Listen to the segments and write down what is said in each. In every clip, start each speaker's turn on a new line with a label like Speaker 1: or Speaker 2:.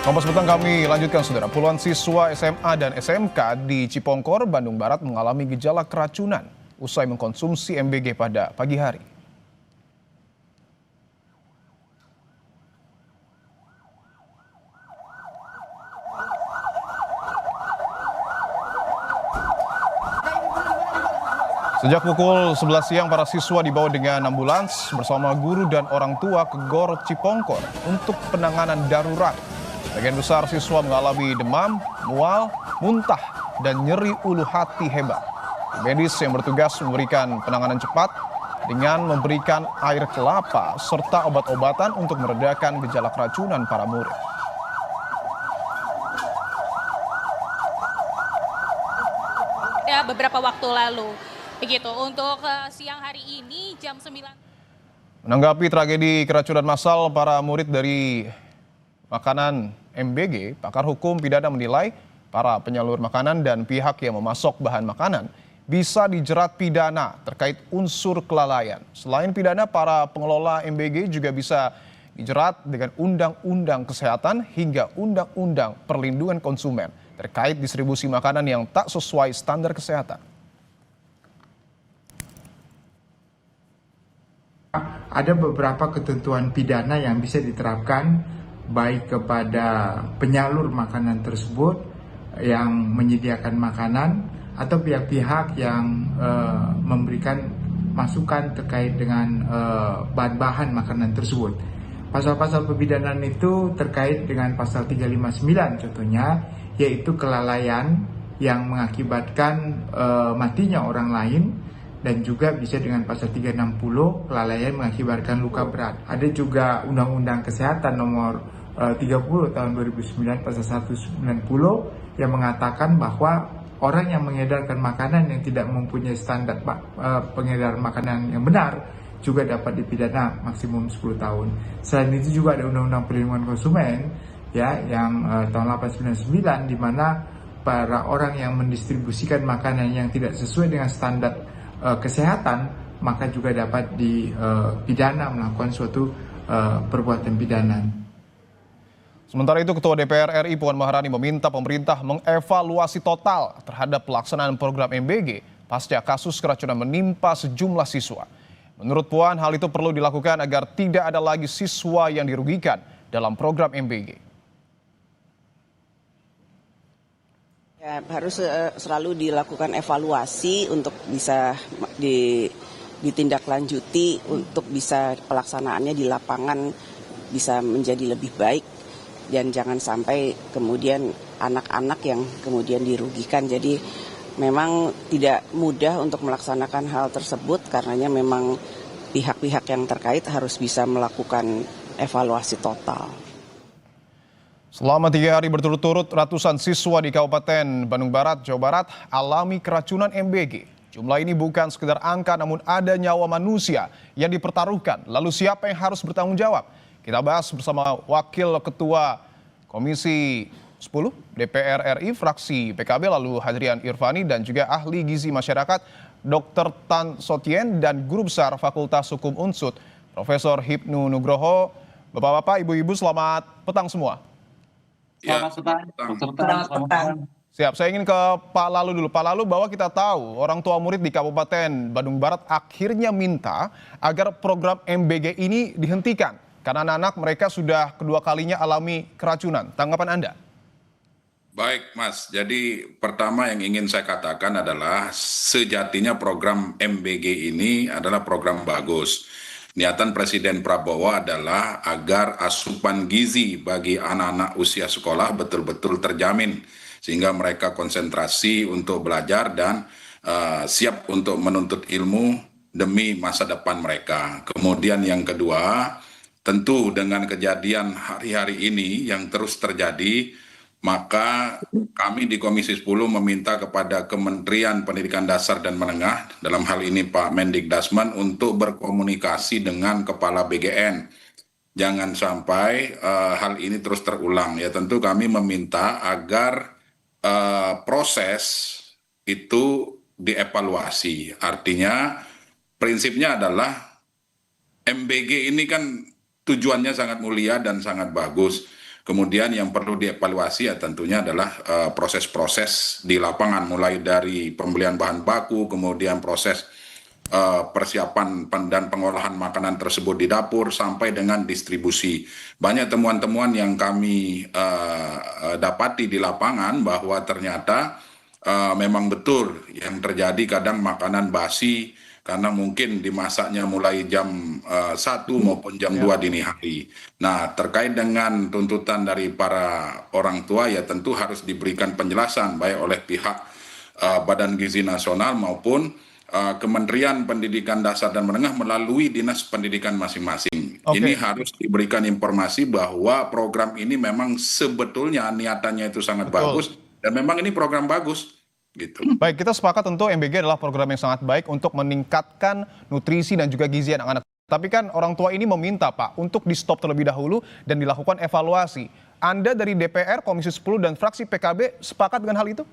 Speaker 1: Kompas petang kami lanjutkan saudara. Puluhan siswa SMA dan SMK di Cipongkor, Bandung Barat mengalami gejala keracunan usai mengkonsumsi MBG pada pagi hari. Sejak pukul 11 siang, para siswa dibawa dengan ambulans bersama guru dan orang tua ke GOR Cipongkor untuk penanganan darurat. Sebagian besar siswa mengalami demam, mual, muntah, dan nyeri ulu hati hebat. Tim medis yang bertugas memberikan penanganan cepat dengan memberikan air kelapa serta obat-obatan untuk meredakan gejala keracunan para murid.
Speaker 2: Ya, beberapa waktu lalu. Begitu, untuk siang hari ini jam 9.
Speaker 1: Menanggapi tragedi keracunan massal para murid dari makanan MBG, pakar hukum pidana menilai para penyalur makanan dan pihak yang memasok bahan makanan bisa dijerat pidana terkait unsur kelalaian. Selain pidana, para pengelola MBG juga bisa dijerat dengan Undang-Undang Kesehatan hingga Undang-Undang Perlindungan Konsumen terkait distribusi makanan yang tak sesuai standar kesehatan.
Speaker 3: Ada beberapa ketentuan pidana yang bisa diterapkan baik kepada penyalur makanan tersebut yang menyediakan makanan atau pihak-pihak yang memberikan masukan terkait dengan bahan-bahan makanan tersebut. Pasal-pasal pemidanaan itu terkait dengan pasal 359 contohnya, yaitu kelalaian yang mengakibatkan matinya orang lain, dan juga bisa dengan pasal 360 kelalaian mengakibatkan luka berat. Ada juga Undang-Undang Kesehatan nomor 30 tahun 2009 pasal 190 yang mengatakan bahwa orang yang mengedarkan makanan yang tidak mempunyai standar pengedaran makanan yang benar juga dapat dipidana maksimum 10 tahun. Selain itu juga ada Undang-Undang Perlindungan Konsumen ya yang tahun 899 di mana para orang yang mendistribusikan makanan yang tidak sesuai dengan standar kesehatan maka juga dapat dipidana melakukan suatu perbuatan pidana.
Speaker 1: Sementara itu, Ketua DPR RI Puan Maharani meminta pemerintah mengevaluasi total terhadap pelaksanaan program MBG pasca kasus keracunan menimpa sejumlah siswa. Menurut Puan, hal itu perlu dilakukan agar tidak ada lagi siswa yang dirugikan dalam program MBG.
Speaker 4: Ya, harus selalu dilakukan evaluasi untuk bisa ditindaklanjuti untuk bisa pelaksanaannya di lapangan bisa menjadi lebih baik dan jangan sampai kemudian anak-anak yang kemudian dirugikan. Jadi memang tidak mudah untuk melaksanakan hal tersebut karenanya memang pihak-pihak yang terkait harus bisa melakukan evaluasi total.
Speaker 1: Selama 3 hari berturut-turut, ratusan siswa di Kabupaten Bandung Barat, Jawa Barat alami keracunan MBG. Jumlah ini bukan sekedar angka, namun ada nyawa manusia yang dipertaruhkan. Lalu siapa yang harus bertanggung jawab? Kita bahas bersama Wakil Ketua Komisi 10 DPR RI, fraksi PKB, lalu Hadrian Irvani, dan juga ahli gizi masyarakat Dr. Tan Sotien dan Guru Besar Fakultas Hukum Unsud, Profesor Hipnu Nugroho. Bapak-bapak, ibu-ibu, selamat petang semua.
Speaker 5: Selamat petang.
Speaker 1: Siap, saya ingin ke Pak Lalu dulu. Pak Lalu, bahwa kita tahu orang tua murid di Kabupaten Bandung Barat akhirnya minta agar program MBG ini dihentikan karena anak-anak mereka sudah kedua kalinya alami keracunan. Tanggapan Anda?
Speaker 5: Baik, Mas. Jadi pertama yang ingin saya katakan adalah sejatinya program MBG ini adalah program bagus. Niatan Presiden Prabowo adalah agar asupan gizi bagi anak-anak usia sekolah betul-betul terjamin sehingga mereka konsentrasi untuk belajar dan siap untuk menuntut ilmu demi masa depan mereka. Kemudian yang kedua, tentu dengan kejadian hari-hari ini yang terus terjadi, maka kami di Komisi 10 meminta kepada Kementerian Pendidikan Dasar dan Menengah, dalam hal ini Pak Mendikdasman, untuk berkomunikasi dengan Kepala BGN. Jangan sampai hal ini terus terulang. Ya, tentu kami meminta agar proses itu dievaluasi. Artinya prinsipnya adalah MBG ini kan tujuannya sangat mulia dan sangat bagus. Kemudian yang perlu dievaluasi ya tentunya adalah proses-proses di lapangan, mulai dari pembelian bahan baku, kemudian proses persiapan dan pengolahan makanan tersebut di dapur sampai dengan distribusi. Banyak temuan-temuan yang kami dapati di lapangan bahwa ternyata memang betul yang terjadi kadang makanan basi karena mungkin dimasaknya mulai jam 1 maupun jam 2 dini hari. Nah, terkait dengan tuntutan dari para orang tua ya tentu harus diberikan penjelasan baik oleh pihak Badan Gizi Nasional maupun Kementerian Pendidikan Dasar dan Menengah melalui Dinas Pendidikan masing-masing.
Speaker 1: Oke.
Speaker 5: Ini harus diberikan informasi bahwa program ini memang sebetulnya niatannya itu sangat
Speaker 1: Betul.
Speaker 5: bagus dan memang ini program bagus gitu.
Speaker 1: Baik, kita sepakat tentu MBG adalah program yang sangat baik untuk meningkatkan nutrisi dan juga gizi anak-anak. Tapi kan orang tua ini meminta Pak untuk di stop terlebih dahulu dan dilakukan evaluasi. Anda dari DPR, Komisi 10 dan fraksi PKB sepakat dengan hal itu?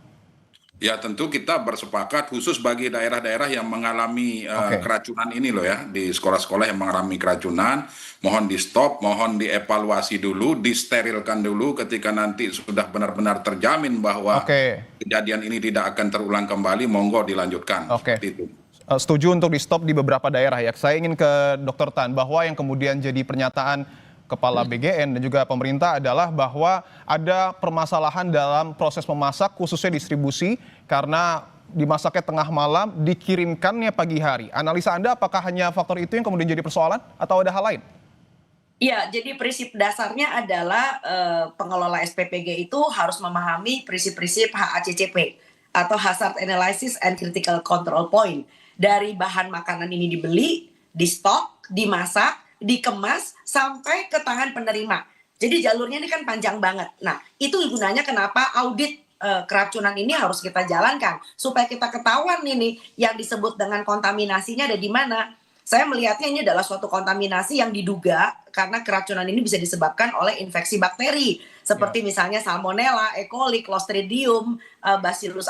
Speaker 5: Ya tentu kita bersepakat khusus bagi daerah-daerah yang mengalami keracunan ini loh ya, di sekolah-sekolah yang mengalami keracunan, mohon di stop, mohon dievaluasi dulu, disterilkan dulu ketika nanti sudah benar-benar terjamin bahwa kejadian ini tidak akan terulang kembali, monggo dilanjutkan. Seperti itu.
Speaker 1: Setuju untuk di stop di beberapa daerah ya. Saya ingin ke Dr. Tan bahwa yang kemudian jadi pernyataan Kepala BGN dan juga pemerintah adalah bahwa ada permasalahan dalam proses memasak khususnya distribusi karena dimasaknya tengah malam, dikirimkannya pagi hari. Analisa Anda apakah hanya faktor itu yang kemudian jadi persoalan atau ada hal lain?
Speaker 6: Iya, jadi prinsip dasarnya adalah pengelola SPPG itu harus memahami prinsip-prinsip HACCP atau Hazard Analysis and Critical Control Point. Dari bahan makanan ini dibeli, di stok, dimasak, dikemas sampai ke tangan penerima. Jadi jalurnya ini kan panjang banget. Nah, itu gunanya kenapa audit keracunan ini harus kita jalankan supaya kita ketahuan ini yang disebut dengan kontaminasinya ada di mana. Saya melihatnya ini adalah suatu kontaminasi yang diduga karena keracunan ini bisa disebabkan oleh infeksi bakteri seperti misalnya Salmonella, E. coli, Clostridium, Bacillus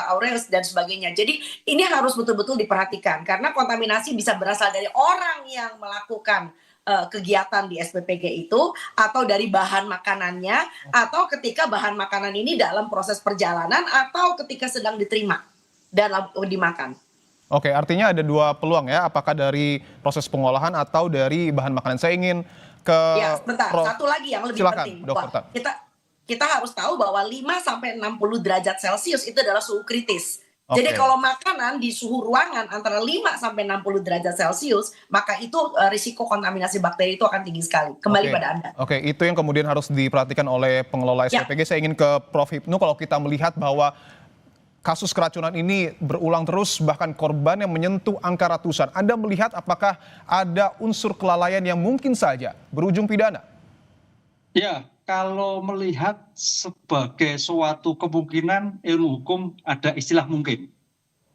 Speaker 6: aureus dan sebagainya. Jadi ini harus betul-betul diperhatikan karena kontaminasi bisa berasal dari orang yang melakukan kegiatan di SPPG itu atau dari bahan makanannya atau ketika bahan makanan ini dalam proses perjalanan atau ketika sedang diterima dan dimakan.
Speaker 1: Oke, artinya ada dua peluang ya, apakah dari proses pengolahan atau dari bahan makanan. Saya ingin ke
Speaker 6: sebentar, satu lagi yang lebih penting.
Speaker 1: Dr.
Speaker 6: Kita harus tahu bahwa 5-60 derajat Celcius itu adalah suhu kritis. Jadi kalau makanan di suhu ruangan antara 5-60 derajat Celcius, maka itu risiko kontaminasi bakteri itu akan tinggi sekali. Kembali pada Anda.
Speaker 1: Oke, itu yang kemudian harus diperhatikan oleh pengelola SPPG. Saya ingin ke Prof. Hipnu, kalau kita melihat bahwa kasus keracunan ini berulang terus, bahkan korban yang menyentuh angka ratusan. Anda melihat apakah ada unsur kelalaian yang mungkin saja berujung pidana?
Speaker 7: Ya, kalau melihat sebagai suatu kemungkinan ilmu hukum ada istilah mungkin.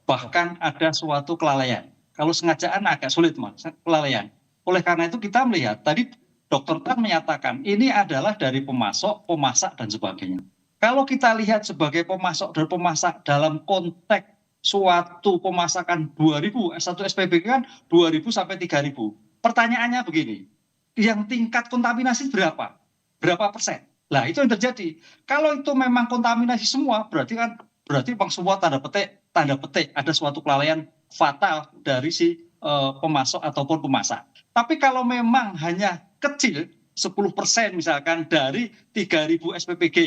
Speaker 7: Bahkan ada suatu kelalaian. Kalau sengajaan agak sulit, Mas, kelalaian. Oleh karena itu kita melihat, tadi Dr. Tan menyatakan ini adalah dari pemasok, pemasak, dan sebagainya. Kalau kita lihat sebagai pemasok dan pemasak dalam konteks suatu pemasakan 2.000, satu SPBG kan 2.000 sampai 3.000. Pertanyaannya begini, yang tingkat kontaminasi berapa? Berapa persen? Lah itu yang terjadi. Kalau itu memang kontaminasi semua, berarti memang semua tanda petik ada suatu kelalaian fatal dari si pemasok ataupun pemasak. Tapi kalau memang hanya kecil, 10% misalkan dari 3.000 SPPG,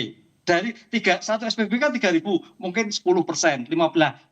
Speaker 7: dari satu SPB kan 3.000, mungkin 10%, 15%.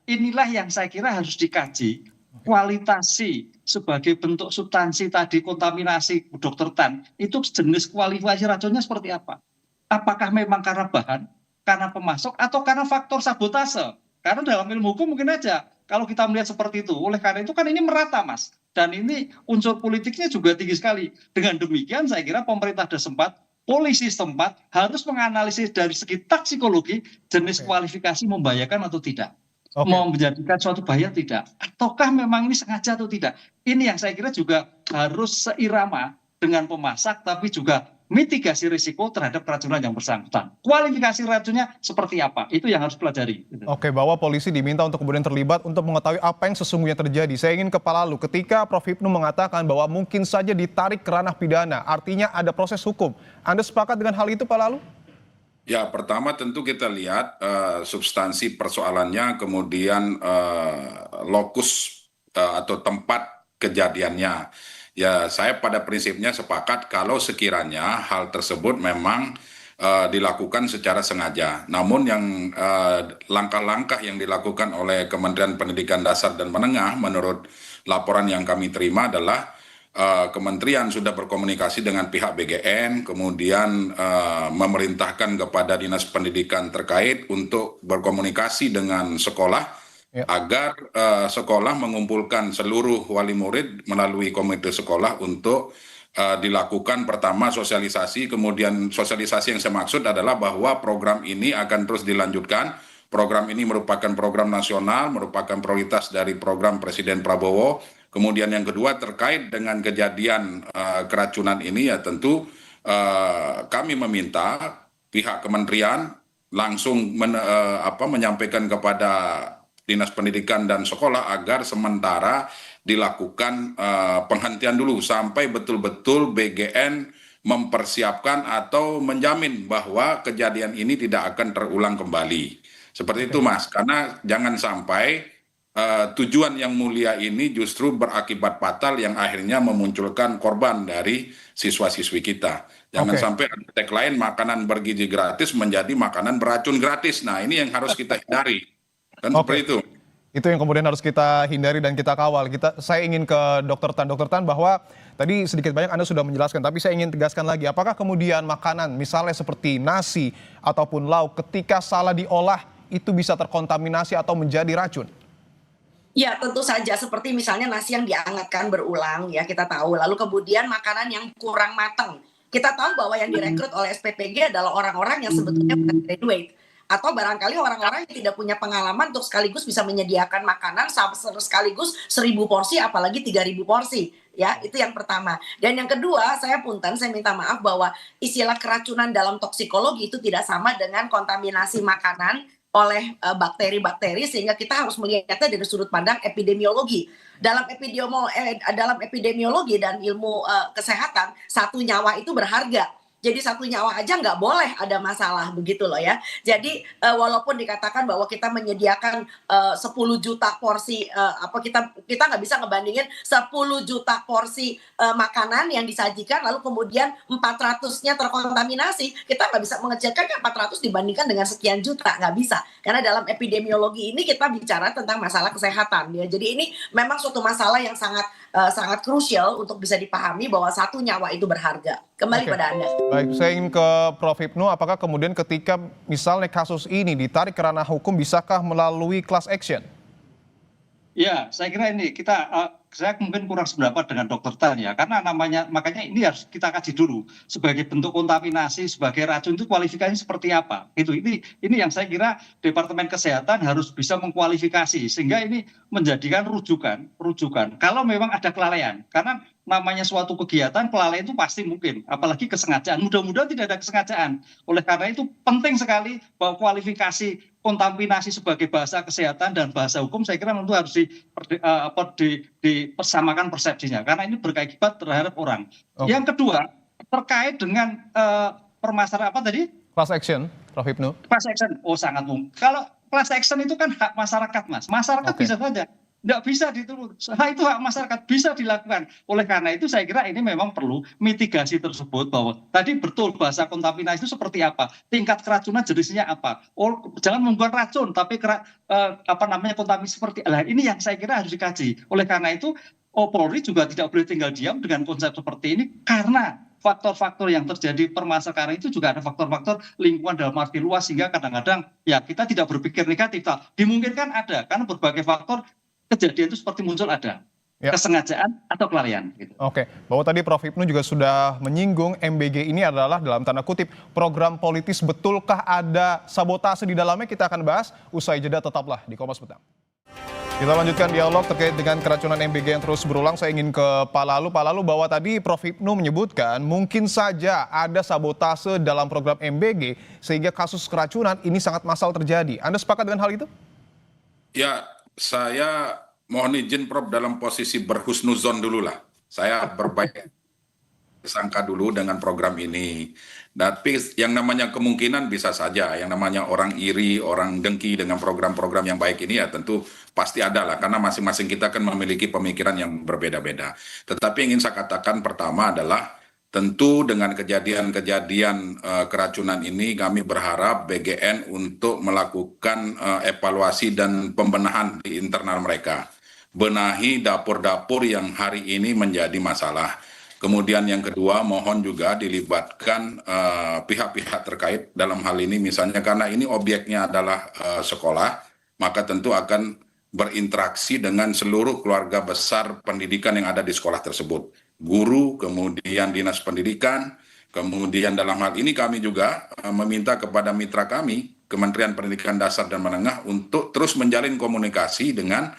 Speaker 7: Inilah yang saya kira harus dikaji kualitasi sebagai bentuk substansi tadi kontaminasi Dr. Tan itu jenis kualifikasi racunnya seperti apa? Apakah memang karena bahan, karena pemasok, atau karena faktor sabotase? Karena dalam ilmu hukum mungkin aja kalau kita melihat seperti itu. Oleh karena itu kan ini merata, Mas. Dan ini unsur politiknya juga tinggi sekali. Dengan demikian saya kira pemerintah sudah sempat, polisi setempat harus menganalisis dari segi toksikologi jenis kualifikasi membahayakan atau tidak. Mau menjadikan suatu bahaya tidak. Ataukah memang ini sengaja atau tidak. Ini yang saya kira juga harus seirama dengan pemasak tapi juga mitigasi risiko terhadap keracunan yang bersangkutan. Kualifikasi racunnya seperti apa? Itu yang harus pelajari.
Speaker 1: Oke, bahwa polisi diminta untuk kemudian terlibat untuk mengetahui apa yang sesungguhnya terjadi. Saya ingin ke Pak Lalu, ketika Prof. Hipnu mengatakan bahwa mungkin saja ditarik ke ranah pidana, artinya ada proses hukum. Anda sepakat dengan hal itu, Pak Lalu?
Speaker 5: Ya, pertama tentu kita lihat substansi persoalannya, kemudian lokus atau tempat kejadiannya. Ya, saya pada prinsipnya sepakat kalau sekiranya hal tersebut memang dilakukan secara sengaja. Namun yang langkah-langkah yang dilakukan oleh Kementerian Pendidikan Dasar dan Menengah menurut laporan yang kami terima adalah kementerian sudah berkomunikasi dengan pihak BGN, kemudian memerintahkan kepada dinas pendidikan terkait untuk berkomunikasi dengan sekolah agar sekolah mengumpulkan seluruh wali murid melalui komite sekolah untuk dilakukan pertama sosialisasi, kemudian sosialisasi yang saya maksud adalah bahwa program ini akan terus dilanjutkan. Program ini merupakan program nasional, merupakan prioritas dari program Presiden Prabowo. Kemudian yang kedua terkait dengan kejadian keracunan ini ya tentu kami meminta pihak kementerian langsung menyampaikan kepada Dinas Pendidikan dan Sekolah agar sementara dilakukan penghentian dulu sampai betul-betul BGN mempersiapkan atau menjamin bahwa kejadian ini tidak akan terulang kembali. Seperti itu, Mas, karena jangan sampai tujuan yang mulia ini justru berakibat fatal yang akhirnya memunculkan korban dari siswa-siswi kita. Jangan sampai ada tagline makanan bergizi gratis menjadi makanan beracun gratis. Nah, ini yang harus kita hindari. Kan seperti itu.
Speaker 1: Itu yang kemudian harus kita hindari dan kita kawal. Saya ingin ke Dr. Tan, bahwa tadi sedikit banyak Anda sudah menjelaskan, tapi saya ingin tegaskan lagi, apakah kemudian makanan misalnya seperti nasi ataupun lauk ketika salah diolah itu bisa terkontaminasi atau menjadi racun?
Speaker 6: Ya, tentu saja, seperti misalnya nasi yang dihangatkan berulang, ya kita tahu. Lalu kemudian makanan yang kurang matang. Kita tahu bahwa yang direkrut oleh SPPG adalah orang-orang yang sebetulnya bukan graduate. Atau barangkali orang-orang yang tidak punya pengalaman untuk sekaligus bisa menyediakan makanan sekaligus 1.000 porsi, apalagi 3.000 porsi. Ya, itu yang pertama. Dan yang kedua, saya minta maaf bahwa istilah keracunan dalam toksikologi itu tidak sama dengan kontaminasi makanan oleh bakteri-bakteri, sehingga kita harus melihatnya dari sudut pandang epidemiologi. Dalam epidemiologi dan ilmu kesehatan, satu nyawa itu berharga. Jadi satu nyawa aja nggak boleh ada masalah, begitu loh ya. Jadi walaupun dikatakan bahwa kita menyediakan 10 juta porsi, kita nggak bisa ngebandingin 10 juta porsi makanan yang disajikan, lalu kemudian 400-nya terkontaminasi, kita nggak bisa mengecilkan 400 dibandingkan dengan sekian juta, nggak bisa. Karena dalam epidemiologi ini kita bicara tentang masalah kesehatan, ya. Jadi ini memang suatu masalah yang sangat krusial untuk bisa dipahami bahwa satu nyawa itu berharga. Kembali pada Anda.
Speaker 1: Baik, saya ingin ke Prof. Hipnu, apakah kemudian ketika misalnya kasus ini ditarik ke ranah hukum, bisakah melalui class action?
Speaker 7: Ya, saya kira ini saya mungkin kurang sependapat dengan Dr. Tan ya, karena makanya ini harus kita kaji dulu sebagai bentuk kontaminasi, sebagai racun itu kualifikasinya seperti apa. Ini yang saya kira Departemen Kesehatan harus bisa mengkualifikasi sehingga ini menjadikan rujukan kalau memang ada kelalaian. Karena namanya suatu kegiatan kelalaian itu pasti mungkin, apalagi kesengajaan. Mudah-mudahan tidak ada kesengajaan. Oleh karena itu penting sekali bahwa kualifikasi kontaminasi sebagai bahasa kesehatan dan bahasa hukum saya kira tentu harus dipersamakan persepsinya karena ini berkaibat terhadap orang. Yang kedua terkait dengan permasalahan apa tadi?
Speaker 1: Class action, Prof. Hipnu.
Speaker 7: Class action, sangat mungkin. Kalau class action itu kan hak masyarakat, Mas. Masyarakat bisa saja. Nggak bisa dituntut. Itu hak masyarakat, bisa dilakukan. Oleh karena itu saya kira ini memang perlu mitigasi tersebut bahwa tadi betul bahasa kontaminasi itu seperti apa, tingkat keracunan jenisnya apa. Jangan membuat racun, tapi kontaminasi seperti ini yang saya kira harus dikaji. Oleh karena itu Polri juga tidak boleh tinggal diam dengan konsep seperti ini karena faktor-faktor yang terjadi permasalahan itu juga ada faktor-faktor lingkungan dalam arti luas sehingga kadang-kadang ya kita tidak berpikir negatif. Dimungkinkan ada karena berbagai faktor kejadian itu seperti muncul ada kesengajaan atau kelalaian. Gitu.
Speaker 1: Oke, bahwa tadi Prof. Hipnu juga sudah menyinggung MBG ini adalah dalam tanda kutip program politis, betulkah ada sabotase di dalamnya? Kita akan bahas usai jeda, tetaplah di Kompas Petang. Kita lanjutkan dialog terkait dengan keracunan MBG yang terus berulang. Saya ingin ke Pak Lalu. Pak Lalu, bahwa tadi Prof. Hipnu menyebutkan mungkin saja ada sabotase dalam program MBG sehingga kasus keracunan ini sangat massal terjadi. Anda sepakat dengan hal itu?
Speaker 5: Ya, saya mohon izin Prof dalam posisi berhusnuzon dulu lah. Saya berbaik sangka dulu dengan program ini. Tapi yang namanya kemungkinan bisa saja, yang namanya orang iri, orang dengki dengan program-program yang baik ini ya tentu pasti ada lah, karena masing-masing kita kan memiliki pemikiran yang berbeda-beda. Tetapi yang ingin saya katakan pertama adalah tentu dengan kejadian-kejadian keracunan ini kami berharap BGN untuk melakukan evaluasi dan pembenahan di internal mereka. Benahi dapur-dapur yang hari ini menjadi masalah. Kemudian yang kedua, mohon juga dilibatkan pihak-pihak terkait dalam hal ini, misalnya karena ini objeknya adalah sekolah, maka tentu akan berinteraksi dengan seluruh keluarga besar pendidikan yang ada di sekolah tersebut. Guru, kemudian dinas pendidikan, kemudian dalam hal ini kami juga meminta kepada mitra kami, Kementerian Pendidikan Dasar dan Menengah, untuk terus menjalin komunikasi dengan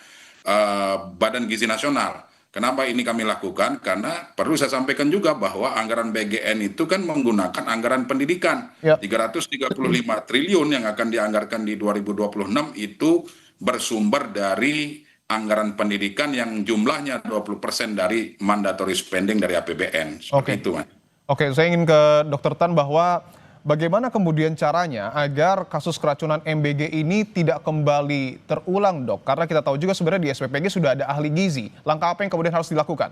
Speaker 5: Badan Gizi Nasional. Kenapa ini kami lakukan? Karena perlu saya sampaikan juga bahwa anggaran BGN itu kan menggunakan anggaran pendidikan. 335 triliun yang akan dianggarkan di 2026 itu bersumber dari anggaran pendidikan yang jumlahnya 20% dari mandatory spending dari APBN. Seperti itu, Mas.
Speaker 1: Oke, saya ingin ke Dr. Tan bahwa bagaimana kemudian caranya agar kasus keracunan MBG ini tidak kembali terulang, Dok? Karena kita tahu juga sebenarnya di SPPG sudah ada ahli gizi. Langkah apa yang kemudian harus dilakukan?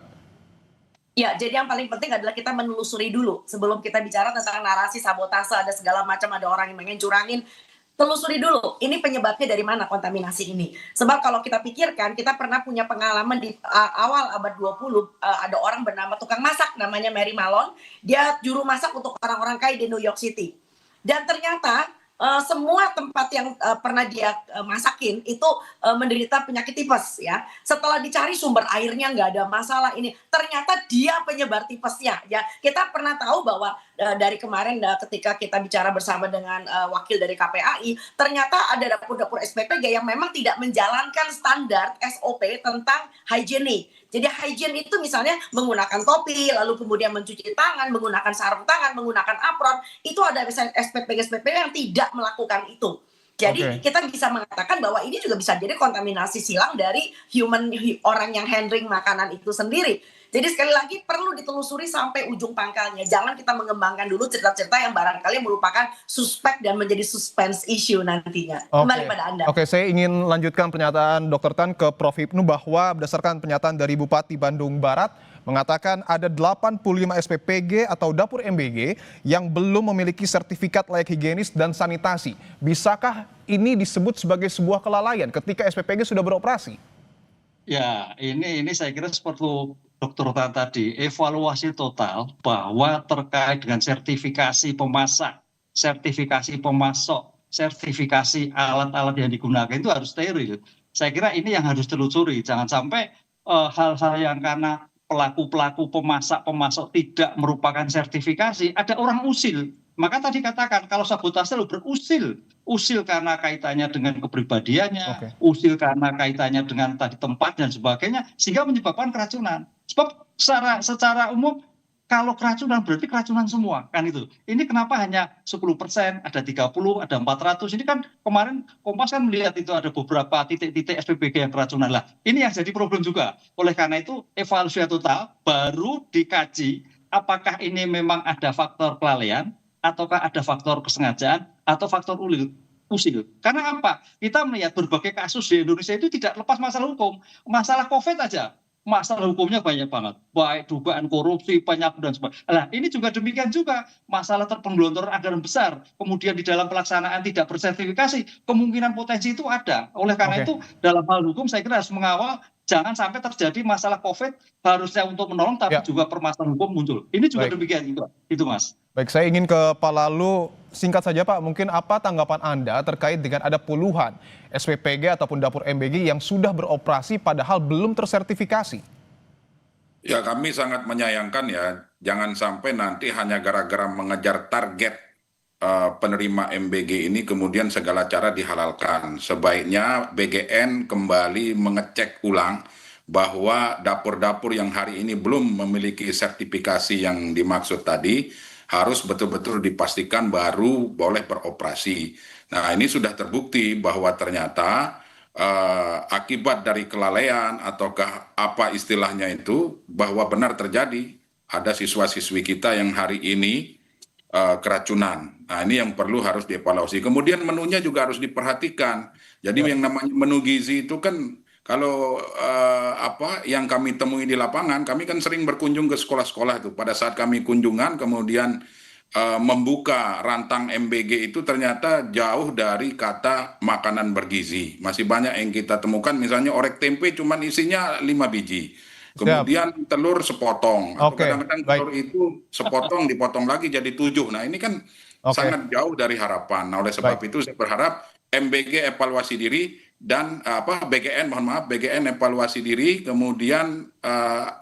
Speaker 6: Ya, jadi yang paling penting adalah kita menelusuri dulu. Sebelum kita bicara tentang narasi sabotase, ada segala macam, ada orang yang pengen curangin. Telusuri dulu, ini penyebabnya dari mana kontaminasi ini. Sebab kalau kita pikirkan, kita pernah punya pengalaman di awal abad 20, ada orang bernama tukang masak, namanya Mary Malone. Dia juru masak untuk orang-orang kaya di New York City. Dan ternyata semua tempat yang pernah dia masakin itu menderita penyakit tipes ya. Setelah dicari sumber airnya nggak ada masalah ini, ternyata dia penyebar tipesnya ya. Kita pernah tahu bahwa dari kemarin ketika kita bicara bersama dengan wakil dari KPAI, ternyata ada dapur-dapur SPPG yang memang tidak menjalankan standar SOP tentang higienik. Jadi hygiene itu misalnya menggunakan topi, lalu kemudian mencuci tangan, menggunakan sarung tangan, menggunakan apron. Itu ada misalnya SPPG yang tidak melakukan itu. Jadi kita bisa mengatakan bahwa ini juga bisa jadi kontaminasi silang dari orang yang handling makanan itu sendiri. Jadi sekali lagi perlu ditelusuri sampai ujung pangkalnya. Jangan kita mengembangkan dulu cerita-cerita yang barangkali merupakan suspek dan menjadi suspense issue nantinya. Kembali pada Anda.
Speaker 1: Oke, saya ingin lanjutkan pernyataan Dr. Tan ke Prof. Hipnu bahwa berdasarkan pernyataan dari Bupati Bandung Barat mengatakan ada 85 SPPG atau dapur MBG yang belum memiliki sertifikat layak higienis dan sanitasi. Bisakah ini disebut sebagai sebuah kelalaian ketika SPPG sudah beroperasi?
Speaker 7: Ya, ini saya kira seperti Dr. Tan tadi, evaluasi total bahwa terkait dengan sertifikasi pemasak, sertifikasi pemasok, sertifikasi alat-alat yang digunakan itu harus steril. Saya kira ini yang harus ditelusuri. Jangan sampai hal-hal yang karena pelaku-pelaku pemasok tidak merupakan sertifikasi, ada orang usil. Maka tadi katakan kalau sabotase lalu berusil, usil karena kaitannya dengan kepribadiannya, usil karena kaitannya dengan tadi tempat dan sebagainya, sehingga menyebabkan keracunan. Sebab secara umum kalau keracunan berarti keracunan semua kan itu. Ini kenapa hanya 10%, ada 30, ada 400. Ini kan kemarin Kompas kan melihat itu ada beberapa titik-titik SPPG yang keracunan lah. Ini yang jadi problem juga. Oleh karena itu evaluasi total baru dikaji apakah ini memang ada faktor kelalaian ataukah ada faktor kesengajaan atau faktor usil. Karena apa? Kita melihat berbagai kasus di Indonesia itu tidak lepas masalah hukum. Masalah COVID aja. Masalah hukumnya banyak banget. Baik dugaan korupsi, penyakit dan sebagainya. Nah, ini juga demikian juga. Masalah terpenggelontoran anggaran besar. Kemudian di dalam pelaksanaan tidak bersertifikasi. Kemungkinan potensi itu ada. Oleh karena itu dalam hal hukum saya kira harus mengawal. Jangan sampai terjadi masalah COVID harusnya untuk menolong tapi juga permasalahan hukum muncul. Ini juga demikian juga. Itu Mas.
Speaker 1: Baik, saya ingin ke Pak Lalu, singkat saja Pak, mungkin apa tanggapan Anda terkait dengan ada puluhan SPPG ataupun dapur MBG yang sudah beroperasi padahal belum tersertifikasi?
Speaker 5: Ya, kami sangat menyayangkan ya, jangan sampai nanti hanya gara-gara mengejar target penerima MBG ini kemudian segala cara dihalalkan. Sebaiknya BGN kembali mengecek ulang bahwa dapur-dapur yang hari ini belum memiliki sertifikasi yang dimaksud tadi harus betul-betul dipastikan baru boleh beroperasi. Nah, ini sudah terbukti bahwa ternyata akibat dari kelalaian ataukah apa istilahnya itu, bahwa benar terjadi ada siswa-siswi kita yang hari ini keracunan. Nah, ini yang perlu harus dievaluasi. Kemudian menunya juga harus diperhatikan. Jadi yang namanya menu gizi itu kan kalau apa yang kami temui di lapangan, kami kan sering berkunjung ke sekolah-sekolah itu. Pada saat kami kunjungan, kemudian membuka rantang MBG itu ternyata jauh dari kata makanan bergizi. Masih banyak yang kita temukan, misalnya orek tempe cuman isinya 5 biji. Kemudian telur sepotong, atau kadang-kadang telur itu sepotong dipotong lagi jadi 7. Nah, ini kan sangat jauh dari harapan. Nah, oleh sebab itu saya berharap MBG evaluasi diri dan BGN, mohon maaf, BGN evaluasi diri, kemudian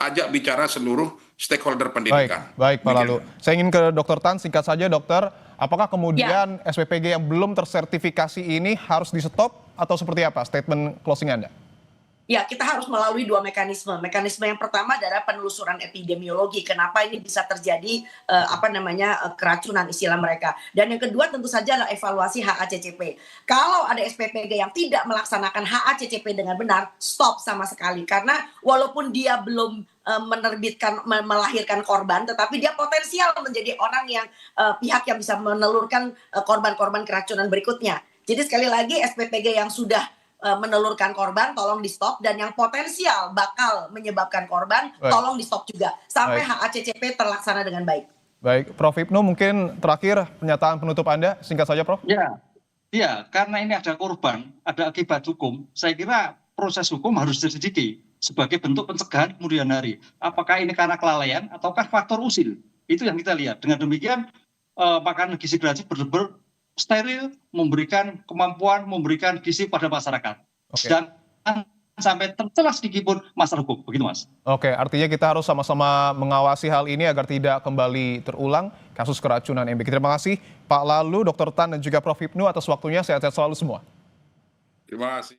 Speaker 5: ajak bicara seluruh stakeholder pendidikan.
Speaker 1: Baik Pak Lalu. Saya ingin ke Dr. Tan, singkat saja Dokter, apakah kemudian SPPG yang belum tersertifikasi ini harus di stop atau seperti apa statement closing Anda?
Speaker 6: Ya, kita harus melalui 2 mekanisme. Mekanisme yang pertama adalah penelusuran epidemiologi. Kenapa ini bisa terjadi keracunan istilah mereka. Dan yang kedua tentu saja adalah evaluasi HACCP. Kalau ada SPPG yang tidak melaksanakan HACCP dengan benar, stop sama sekali. Karena walaupun dia belum melahirkan korban, tetapi dia potensial menjadi orang yang pihak yang bisa menelurkan korban-korban keracunan berikutnya. Jadi sekali lagi SPPG yang sudah menelurkan korban tolong di stop, dan yang potensial bakal menyebabkan korban tolong di stop juga sampai HACCP terlaksana dengan baik.
Speaker 1: Baik, Prof. Ibnu, mungkin terakhir pernyataan penutup Anda, singkat saja Prof.
Speaker 7: Ya, karena ini ada korban, ada akibat hukum, saya kira proses hukum harus diselidiki sebagai bentuk pencegahan kemudian hari. Apakah ini karena kelalaian ataukah faktor usil? Itu yang kita lihat. Dengan demikian makanan gizi gratis benar-benar steril, memberikan kemampuan, memberikan gizi pada masyarakat. Dan sampai tercelah sedikit pun masalah hukum. Begitu, Mas.
Speaker 1: Oke, artinya kita harus sama-sama mengawasi hal ini agar tidak kembali terulang kasus keracunan MBG. Terima kasih Pak Lalu, Dr. Tan, dan juga Prof. Ibnu atas waktunya. Sehat-sehat selalu semua.
Speaker 5: Terima kasih.